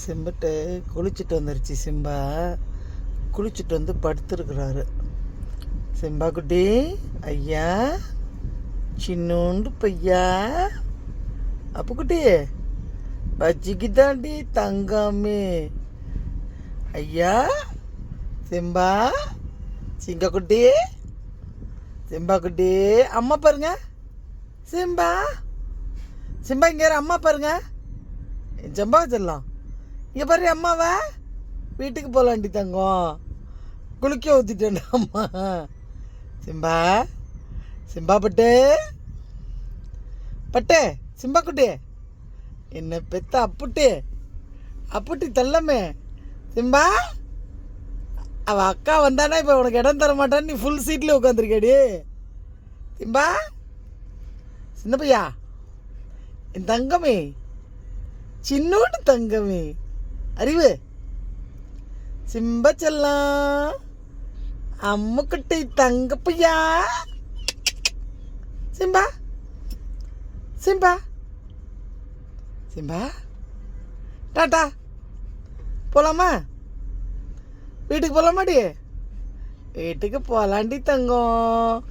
சிம்பிட்டு குளிச்சுட்டு வந்துருச்சு. சிம்பா குளிச்சுட்டு வந்து படுத்துருக்குறாரு. சிம்பா குட்டி ஐயா, சின்னோண்டு பையா, அப்புக்குட்டி பச்சிக்குதாண்டி தங்காமே ஐயா. சிம்பா சிங்கக்குட்டி, சிம்பா குட்டி அம்மா பாருங்க. சிம்பா சிம்பா இங்கே அம்மா பாருங்க. செம்பா செல்லம் இங்கே பாரு அம்மாவா. வீட்டுக்கு போகலாண்டி தங்கம், குளிக்க ஊற்றிட்டேன் அம்மா. சிம்பா சிம்பா பட்டு பட்டு சிம்பா குட்டி என்ன பெத்த அப்புட்டி அப்புட்டி தள்ளமே. சிம்பா அவள் அக்கா வந்தானா இப்போ உனக்கு இடம் தர மாட்டான்னு நீ ஃபுல் சீட்டில் உட்காந்துருக்கேடி. சிம்பா சின்ன பையா, என் தங்கமே, சின்னோண்டு தங்கமே, அறிவு சிம்ப செல்லம் அம்முக்குட்டி தங்கப்பையா. சிம்பா சிம்பா சிம்பா டாட்டா போகலாமா? வீட்டுக்கு போகலாமாடி? வீட்டுக்கு போகலாண்டி தங்கம்.